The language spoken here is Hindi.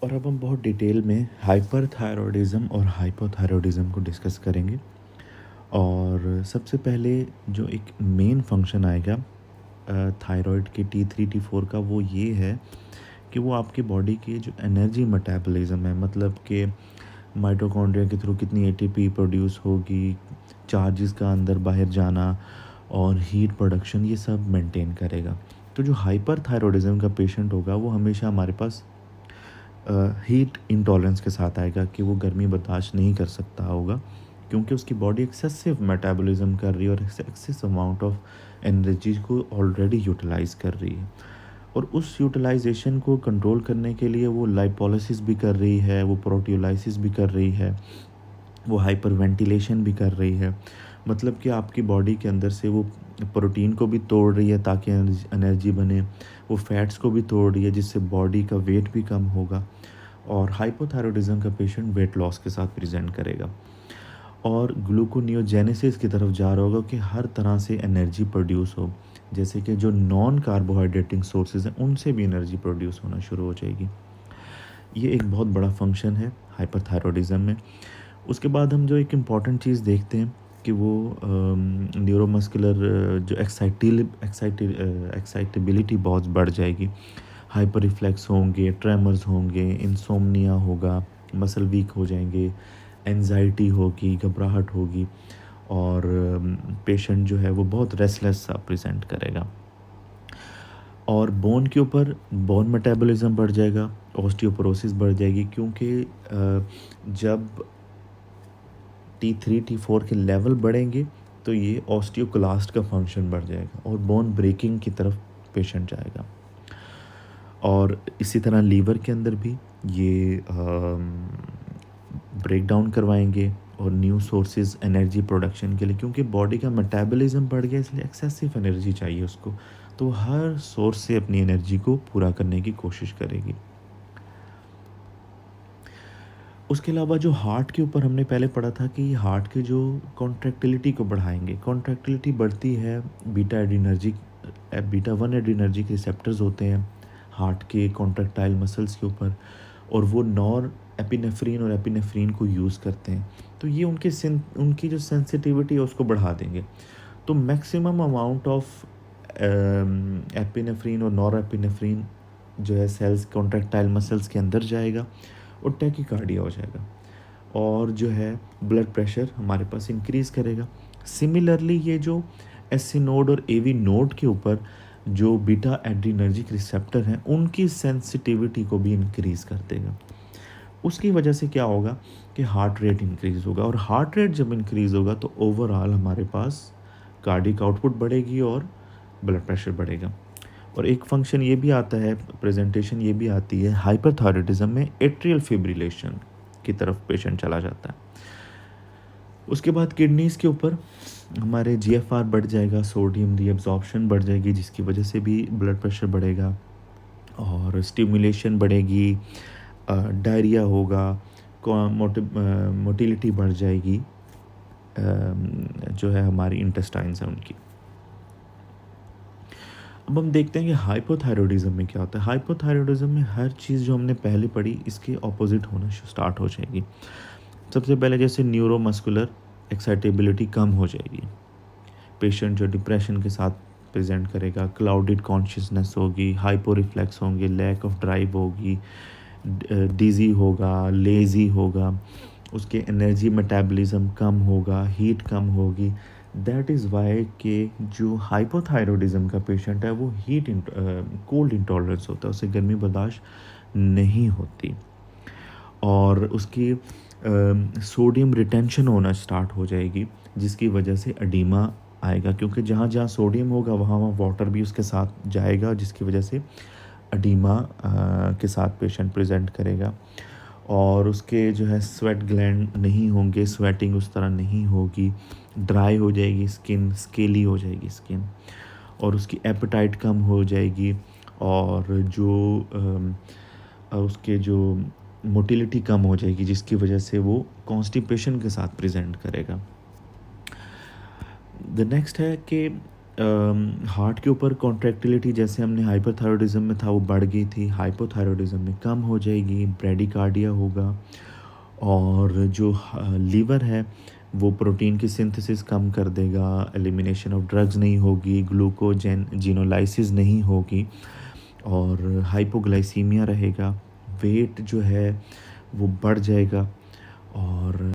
और अब हम बहुत डिटेल में हाइपरथायरॉयडिज़्म और हाइपोथायरॉयडिज़्म को डिस्कस करेंगे। और सबसे पहले जो एक मेन फंक्शन आएगा थायराइड के T3 T4 का, वो ये है कि वो आपकी बॉडी की जो एनर्जी मेटाबॉलिज्म है, मतलब कि माइटोकॉन्ड्रिया के थ्रू कितनी एटीपी प्रोड्यूस होगी, चार्जेस का अंदर बाहर जाना और हीट प्रोडक्शन, ये सब मेंटेन करेगा। तो जो हाइपरथायरॉयडिज़म का पेशेंट होगा वो हमेशा हमारे पास हीट इंटॉलरेंस के साथ आएगा कि वो गर्मी बर्दाश्त नहीं कर सकता होगा, क्योंकि उसकी बॉडी एक्सेसिव मेटाबॉलिज्म कर रही है और एक्सेसिव अमाउंट ऑफ एनर्जी को ऑलरेडी यूटिलाइज कर रही है। और उस यूटिलाइजेशन को कंट्रोल करने के लिए वो लाइपोलिसिस भी कर रही है, वो प्रोटियोलाइसिस भी कर रही है, वो हाइपर वेंटिलेशन भी कर रही है। मतलब कि आपकी बॉडी के अंदर से वो प्रोटीन को भी तोड़ रही है ताकि एनर्जी बने, वो फैट्स को भी तोड़ रही है जिससे बॉडी का वेट भी कम होगा। और हाइपोथायरॉयडिज्म का पेशेंट वेट लॉस के साथ प्रेजेंट करेगा और ग्लूकोनियोजेनेसिस की तरफ जा रहा होगा कि हर तरह से एनर्जी प्रोड्यूस हो, जैसे कि जो नॉन कार्बोहाइड्रेटिंग सोर्सेज हैं उनसे भी एनर्जी प्रोड्यूस होना शुरू हो जाएगी। ये एक बहुत बड़ा फंक्शन है हाइपरथायरॉयडिज्म में। उसके बाद हम जो एक इम्पॉर्टेंट चीज़ देखते हैं कि वो न्यूरोमस्कुलर जो एक्साइटेबिलिटी बहुत बढ़ जाएगी, हाइपर रिफ्लेक्स होंगे, ट्रेमर्स होंगे, इंसोम्निया होगा, मसल वीक हो जाएंगे, एंजाइटी होगी, घबराहट होगी और पेशेंट जो है वो बहुत रेस्टलेस सा प्रेजेंट करेगा। और बोन के ऊपर बोन मेटाबॉलिज्म बढ़ जाएगा, ऑस्टियोपोरोसिस बढ़ जाएगी, क्योंकि जब T3 T4 के लेवल बढ़ेंगे तो ये ऑस्टियोक्लास्ट का फंक्शन बढ़ जाएगा और बोन ब्रेकिंग की तरफ पेशेंट जाएगा। और इसी तरह लीवर के अंदर भी ये ब्रेक डाउन करवाएंगे और न्यू सोर्सेज एनर्जी प्रोडक्शन के लिए, क्योंकि बॉडी का मेटाबॉलिज्म बढ़ गया इसलिए एक्सेसिव एनर्जी चाहिए उसको, तो हर सोर्स से अपनी एनर्जी को पूरा करने की कोशिश करेगी। उसके अलावा जो हार्ट के ऊपर हमने पहले पढ़ा था कि हार्ट के जो कॉन्ट्रैक्टिलिटी को बढ़ाएंगे, कॉन्ट्रैक्टिलिटी बढ़ती है बीटा 1 एड्रीनर्जिक रिसेप्टर्स होते हैं हार्ट के कॉन्ट्रैक्टाइल मसल्स के ऊपर, और वो नॉर एपिनेफ्रीन और एपिनेफ्रीन को यूज़ करते हैं। तो ये उनकी जो सेंसिटिविटी है उसको बढ़ा देंगे। तो मैक्सिमम अमाउंट ऑफ एपिनेफ्रीन और नॉर एपिनेफ्रीन जो है सेल्स कॉन्ट्रैक्टाइल मसल्स के अंदर जाएगा और टैकीकार्डिया हो जाएगा, और जो है ब्लड प्रेशर हमारे पास इंक्रीज़ करेगा। सिमिलरली ये जो एससी नोड और एवी नोड के ऊपर जो बीटा एड्रीनर्जिक रिसेप्टर हैं उनकी सेंसिटिविटी को भी इंक्रीज़ कर देगा। उसकी वजह से क्या होगा कि हार्ट रेट इंक्रीज़ होगा, और हार्ट रेट जब इंक्रीज़ होगा तो ओवरऑल हमारे पास कार्डिक आउटपुट बढ़ेगी और ब्लड प्रेशर बढ़ेगा। और एक फंक्शन ये भी आता है, प्रेजेंटेशन ये भी आती है हाइपरथायरॉयडिज्म में, एट्रियल फिब्रिलेशन की तरफ पेशेंट चला जाता है। उसके बाद किडनीज़ के ऊपर हमारे जीएफआर बढ़ जाएगा, सोडियम रीअब्जॉर्प्शन बढ़ जाएगी जिसकी वजह से भी ब्लड प्रेशर बढ़ेगा और स्टिमुलेशन बढ़ेगी, डायरिया होगा, मोटिलिटी बढ़ जाएगी, जो है हमारी इंटेस्टाइन्स हैं उनकी। अब हम देखते हैं कि हाइपोथायरॉयडिज्म में क्या होता है। हाइपोथायरॉयडिज्म में हर चीज़ जो हमने पहले पढ़ी इसके ऑपोजिट होना स्टार्ट हो जाएगी। सबसे पहले जैसे न्यूरोमस्कुलर एक्साइटेबिलिटी कम हो जाएगी, पेशेंट जो डिप्रेशन के साथ प्रेजेंट करेगा, क्लाउडेड कॉन्शियसनेस होगी, हाइपो रिफ्लेक्स होंगे, लैक ऑफ ड्राइव होगी, डिजी होगा, लेज़ी होगा, उसके एनर्जी मेटाबॉलिज्म कम होगा, हीट कम होगी। दैट इज़ वाई के जो हाइपोथायरॉयडिज्म का पेशेंट है वो कोल्ड इंटॉलरेंस होता है, उसे गर्मी बर्दाश्त नहीं होती, और उसकी सोडियम रिटेंशन होना स्टार्ट हो जाएगी जिसकी वजह से एडीमा आएगा, क्योंकि जहाँ जहाँ सोडियम होगा वहाँ वहाँ वाटर भी उसके साथ जाएगा जिसकी वजह से एडीमा के साथ पेशेंट प्रेजेंट करेगा। और उसके जो है स्वेट ग्लैंड नहीं होंगे, स्वेटिंग उस तरह नहीं होगी, ड्राई हो जाएगी स्किन, स्केली हो जाएगी स्किन, और उसकी एपेटाइट कम हो जाएगी, और जो उसके जो मोटिलिटी कम हो जाएगी जिसकी वजह से वो कॉन्स्टिपेशन के साथ प्रेजेंट करेगा। द नेक्स्ट है कि हार्ट के ऊपर कॉन्ट्रैक्टिलिटी जैसे हमने हाइपरथायरॉयडिज्म में था वो बढ़ गई थी, हाइपोथायरॉयडिज्म में कम हो जाएगी, ब्रेडिकार्डिया होगा। और जो लीवर है वो प्रोटीन की सिंथेसिस कम कर देगा, एलिमिनेशन ऑफ ड्रग्स नहीं होगी, ग्लूकोजेन जीनोलाइसिस नहीं होगी और हाइपोग्लाइसीमिया रहेगा, वेट जो है वो बढ़ जाएगा और